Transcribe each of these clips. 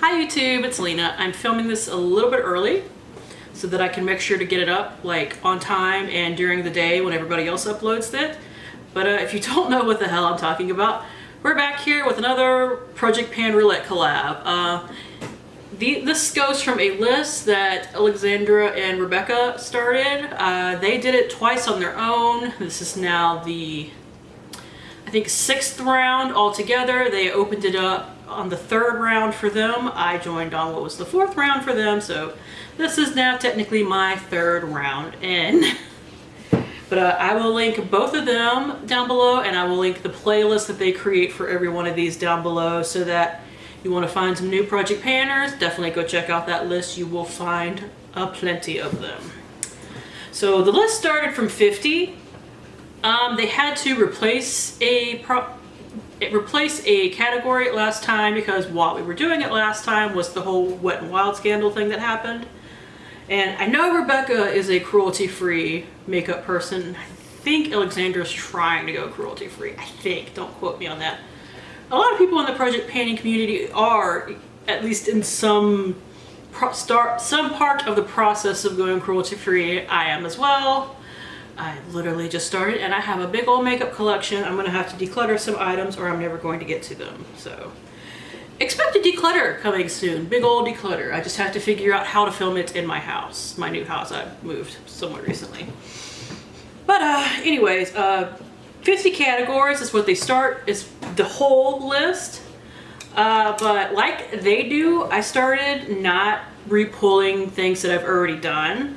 Hi YouTube, it's Lena. I'm filming this a little bit early so that I can make sure to get it up like on time and during the day when everybody else uploads it. But if you don't know what the hell I'm talking about, we're back here with another Project Pan Roulette collab. This goes from a list that Alexandra and Rebecca started. They did it twice on their own. This is now the, I think, 6th round altogether. They opened it up on the 3rd round for them. I joined on what was the 4th round for them, so this is now technically my 3rd round in. But I will link both of them down below, and I will link the playlist that they create for every one of these down below, so that you want to find some new Project Panners, definitely go check out that list. You will find plenty of them. So the list started from 50. They had to replace a category last time because what we were doing it last time was the whole Wet n Wild scandal thing that happened. And I know Rebecca is a cruelty-free makeup person. I think Alexandra's trying to go cruelty-free. I think, don't quote me on that. A lot of people in the project painting community are, at least in some part of the process of going cruelty-free. I am as well. I literally just started and I have a big old makeup collection. I'm gonna have to declutter some items or I'm never going to get to them. So expect a declutter coming soon, big old declutter. I just have to figure out how to film it in my house, my new house. I moved somewhat recently. But anyways, 50 categories is what they start, is the whole list. But like they do, I started not repulling things that I've already done.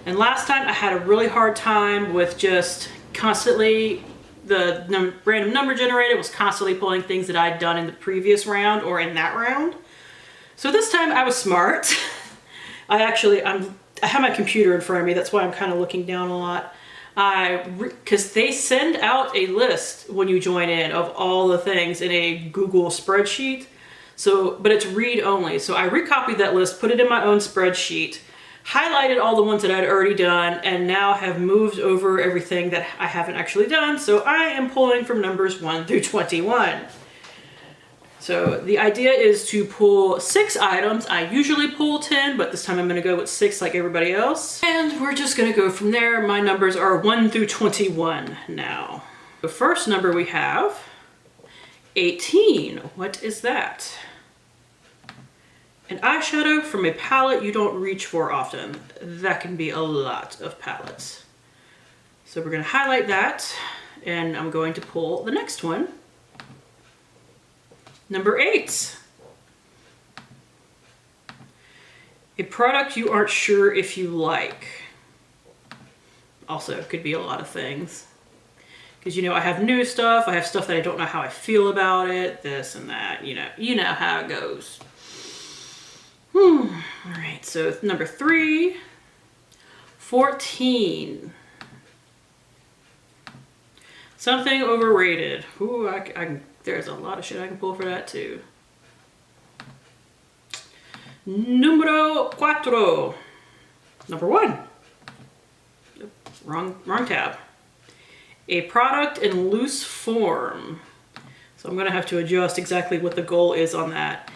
And last time I had a really hard time with just constantly, the random number generator was constantly pulling things that I'd done in the previous round or in that round. So this time I was smart. I have my computer in front of me, that's why I'm kind of looking down a lot. Because they send out a list when you join in of all the things in a Google spreadsheet. So, but it's read only. So I recopied that list, put it in my own spreadsheet, highlighted all the ones that I'd already done, and now have moved over everything that I haven't actually done. So I am pulling from numbers 1 through 21. So the idea is to pull 6 items. I usually pull 10, but this time I'm gonna go with 6 like everybody else. And we're just gonna go from there. My numbers are 1 through 21 now. The first number we have, 18. What is that? An eyeshadow from a palette you don't reach for often. That can be a lot of palettes. So we're gonna highlight that, and I'm going to pull the next one. Number 8. A product you aren't sure if you like. Also, it could be a lot of things. Because, you know, I have new stuff, I have stuff that I don't know how I feel about it, this and that, you know how it goes. All right, so number 3, 14. Something overrated. Ooh, there's a lot of shit I can pull for that too. Numero 4. Number 1. Wrong tab. A product in loose form. So I'm gonna have to adjust exactly what the goal is on that.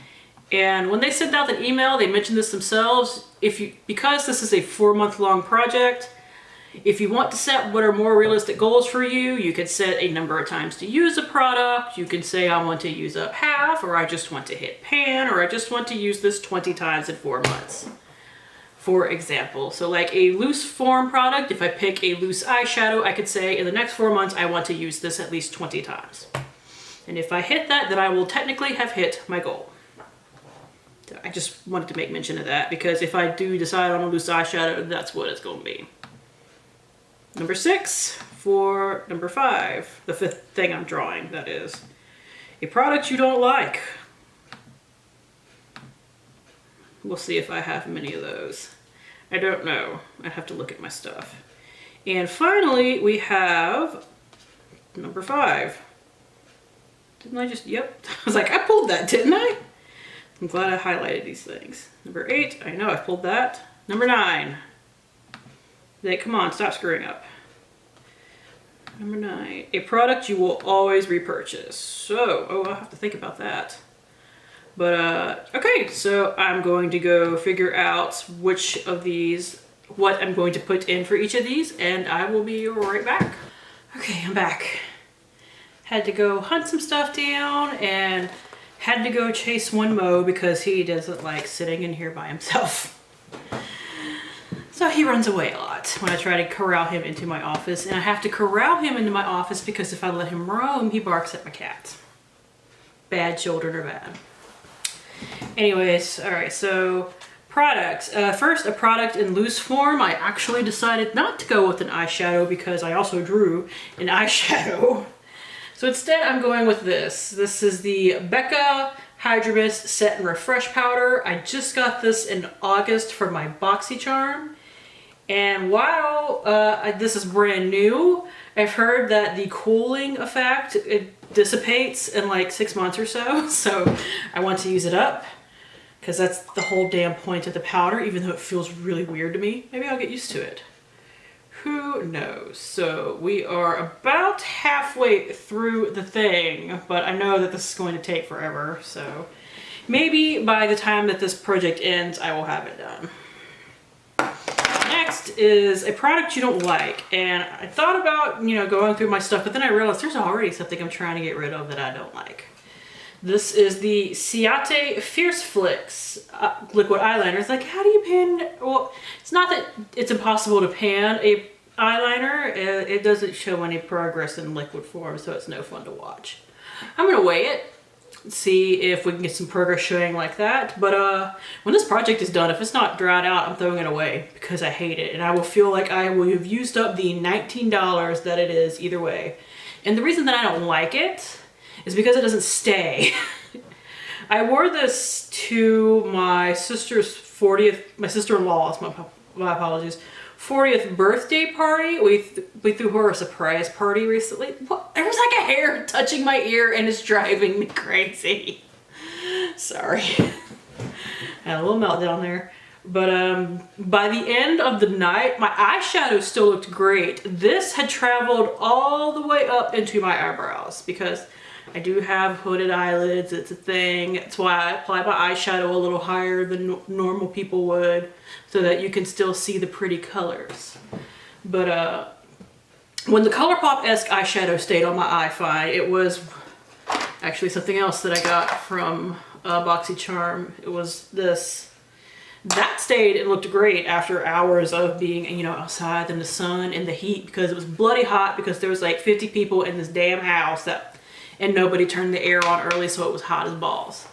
And when they sent out the email, they mentioned this themselves. Because this is a 4-month-long project, if you want to set what are more realistic goals for you, you could set a number of times to use a product. You can say, I want to use up half, or I just want to hit pan, or I just want to use this 20 times in 4 months, for example. So like a loose form product, if I pick a loose eyeshadow, I could say in the next 4 months, I want to use this at least 20 times. And if I hit that, then I will technically have hit my goal. I just wanted to make mention of that because if I do decide on a loose eyeshadow, that's what it's going to be. Number 6 for number 5, the 5th thing I'm drawing, that is. A product you don't like. We'll see if I have many of those. I don't know. I'd have to look at my stuff. And finally, we have number 5. Didn't I just, yep. I was like, I pulled that, didn't I? I'm glad I highlighted these things. Number 8, I know I pulled that. Number 9. Come on, stop screwing up. Number 9, a product you will always repurchase. So, oh, I'll have to think about that. But okay, so I'm going to go figure out which of these, what I'm going to put in for each of these, and I will be right back. Okay, I'm back. Had to go hunt some stuff down and had to go chase one Mo because he doesn't like sitting in here by himself. So he runs away a lot when I try to corral him into my office, and I have to corral him into my office because if I let him roam, he barks at my cat. Bad children are bad. Anyways, all right, so products. First, a product in loose form. I actually decided not to go with an eyeshadow because I also drew an eyeshadow. So instead, I'm going with this. This is the Becca Hydro Mist Set and Refresh Powder. I just got this in August for my BoxyCharm. And while this is brand new, I've heard that the cooling effect, it dissipates in like 6 months or so. So I want to use it up because that's the whole damn point of the powder, even though it feels really weird to me. Maybe I'll get used to it. Who knows? So we are about halfway through the thing, but I know that this is going to take forever. So maybe by the time that this project ends, I will have it done. Next is a product you don't like, and I thought about, you know, going through my stuff, but then I realized there's already something I'm trying to get rid of that I don't like. This is the Ciate Fierce Flicks liquid eyeliner. It's like, how do you pan? Well, it's not that it's impossible to pan a eyeliner. It doesn't show any progress in liquid form, so it's no fun to watch. I'm gonna weigh it, see if we can get some progress showing like that. But when this project is done, if it's not dried out, I'm throwing it away because I hate it, and I will feel like I will have used up the $19 that it is either way. And the reason that I don't like it is because it doesn't stay. I wore this to my sister's 40th, my sister-in-law's, my apologies, 40th birthday party. We threw her a surprise party recently. There was like a hair touching my ear and it's driving me crazy. Sorry. I had a little meltdown there. But by the end of the night, my eyeshadow still looked great. This had traveled all the way up into my eyebrows because I do have hooded eyelids. It's a thing. That's why I apply my eyeshadow a little higher than normal people would so that you can still see the pretty colors. But when the ColourPop-esque eyeshadow stayed on my eye fine, it was actually something else that I got from BoxyCharm. It was this. That stayed and looked great after hours of being, you know, outside in the sun and the heat because it was bloody hot because there was like 50 people in this damn house and nobody turned the air on early, so it was hot as balls.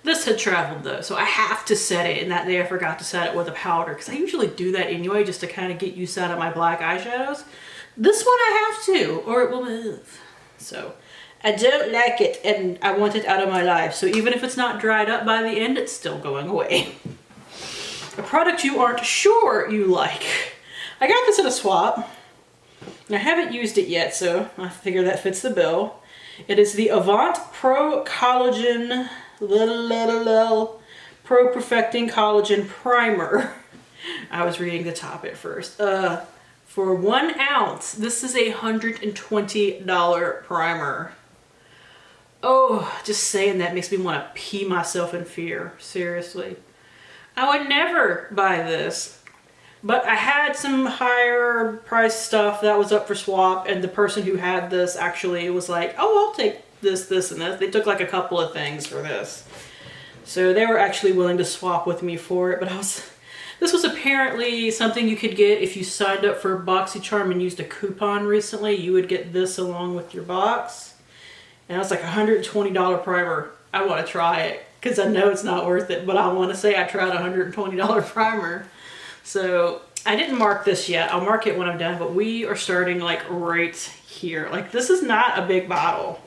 This had traveled though, so I have to set it, and that day I forgot to set it with a powder because I usually do that anyway just to kind of get used out of my black eyeshadows. This one I have to, or it will move. So I don't like it, and I want it out of my life, so even if it's not dried up by the end, it's still going away. A product you aren't sure you like. I got this at a swap, and I haven't used it yet, so I figure that fits the bill. It is the Avant Pro Collagen Pro Perfecting Collagen Primer. I was reading the top at first. For 1 ounce, this is a $120 primer. Oh, just saying that makes me want to pee myself in fear. Seriously. I would never buy this. But I had some higher price stuff that was up for swap, and the person who had this actually was like, oh, I'll take this, this, and this. They took like a couple of things for this. So they were actually willing to swap with me for it, but this was apparently something you could get if you signed up for BoxyCharm and used a coupon recently. You would get this along with your box. And it was like a $120 primer. I want to try it because I know it's not worth it, but I want to say I tried a $120 primer. So I didn't mark this yet. I'll mark it when I'm done, but we are starting like right here. Like this is not a big bottle.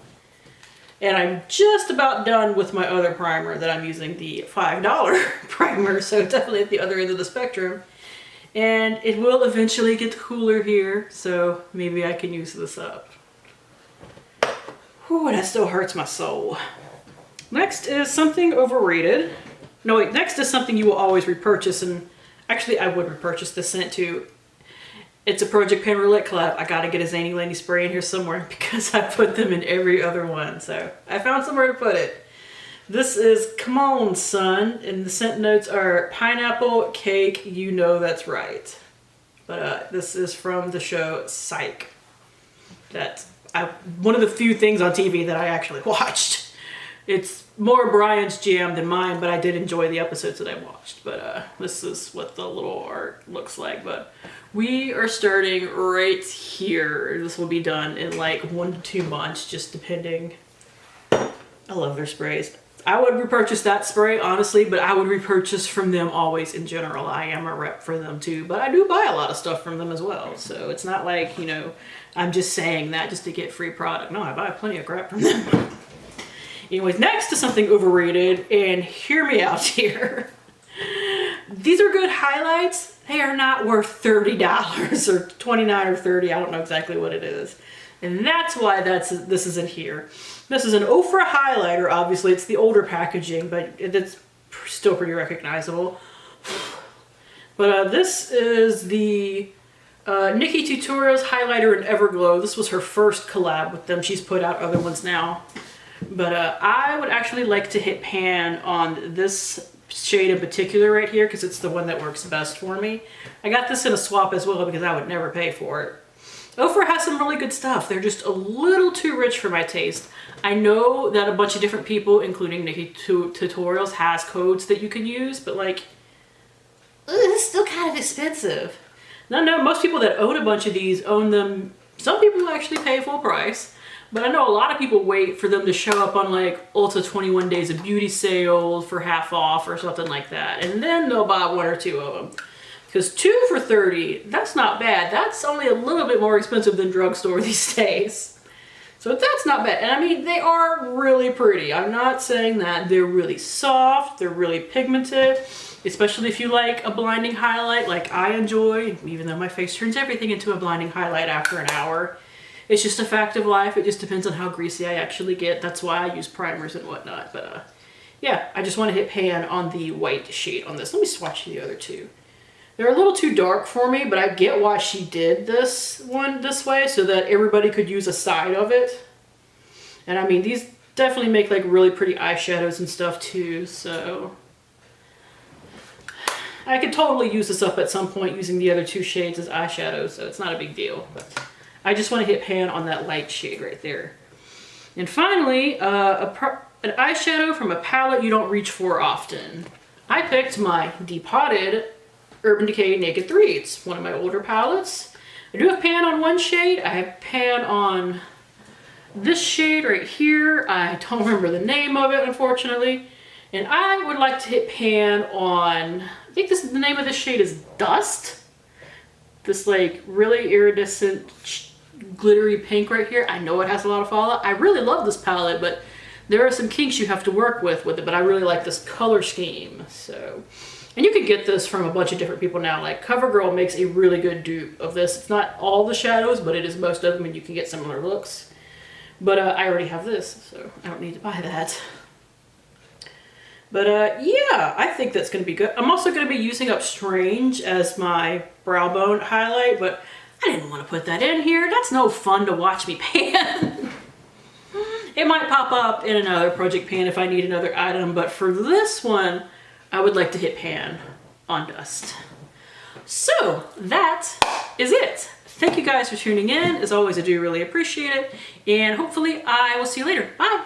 And I'm just about done with my other primer that I'm using, the $5 primer. So definitely at the other end of the spectrum. And it will eventually get cooler here. So maybe I can use this up. Whew, that still hurts my soul. Next is something overrated. No, wait, next is something you will always repurchase, and actually I would repurchase this scent too. It's a Project Pan Roulette collab. I gotta get a Zany Laney spray in here somewhere because I put them in every other one, so I found somewhere to put it. This is Come On Son, and the scent notes are pineapple, cake, you know that's right. But this is from the show Psych. One of the few things on TV that I actually watched. It's more Brian's jam than mine, but I did enjoy the episodes that I watched. But this is what the little art looks like. But we are starting right here. This will be done in like 1 to 2 months, just depending. I love their sprays. I would repurchase that spray, honestly, but I would repurchase from them always in general. I am a rep for them too, but I do buy a lot of stuff from them as well. So it's not like, you know, I'm just saying that just to get free product. No, I buy plenty of crap from them. Anyways, next to something overrated, and hear me out here. These are good highlights. They are not worth $30 or $29 or $30. I don't know exactly what it is. And that's why this isn't here. This is an Ofra highlighter. Obviously, it's the older packaging, but it's still pretty recognizable. But this is the Nikki Tutorials highlighter in Everglow. This was her first collab with them. She's put out other ones now. But I would actually like to hit pan on this shade in particular right here because it's the one that works best for me. I got this in a swap as well because I would never pay for it. Ofra has some really good stuff. They're just a little too rich for my taste. I know that a bunch of different people, including Nikki Tutorials, has codes that you can use, but like, it's still kind of expensive. No, most people that own a bunch of these own them. Some people actually pay full price. But I know a lot of people wait for them to show up on like Ulta 21 Days of Beauty sale for half off or something like that. And then they'll buy 1 or 2 of them. Because 2 for $30, that's not bad. That's only a little bit more expensive than drugstore these days. So that's not bad. And I mean, they are really pretty. I'm not saying that. They're really soft. They're really pigmented. Especially if you like a blinding highlight like I enjoy. Even though my face turns everything into a blinding highlight after an hour. It's just a fact of life. It just depends on how greasy I actually get. That's why I use primers and whatnot. But yeah, I just want to hit pan on the white shade on this. Let me swatch the other two. They're a little too dark for me, but I get why she did this one this way so that everybody could use a side of it. And I mean, these definitely make like really pretty eyeshadows and stuff too, so I could totally use this up at some point using the other 2 shades as eyeshadows, so it's not a big deal. But I just want to hit pan on that light shade right there. And finally, an eyeshadow from a palette you don't reach for often. I picked my Depotted Urban Decay Naked 3. It's one of my older palettes. I do have pan on one shade. I have pan on this shade right here. I don't remember the name of it, unfortunately. And I would like to hit pan on, I think the name of this shade is Dust. This like really iridescent glittery pink right here. I know it has a lot of fallout. I really love this palette, but there are some kinks you have to work with it, but I really like this color scheme. So, and you can get this from a bunch of different people now. Like CoverGirl makes a really good dupe of this. It's not all the shadows, but it is most of them, and you can get similar looks. But I already have this, so I don't need to buy that. But yeah, I think that's going to be good. I'm also going to be using up Strange as my brow bone highlight, but I didn't want to put that in here. That's no fun to watch me pan. It might pop up in another project pan if I need another item, but for this one, I would like to hit pan on Dust. So that is it. Thank you guys for tuning in. As always, I do really appreciate it. And hopefully I will see you later. Bye.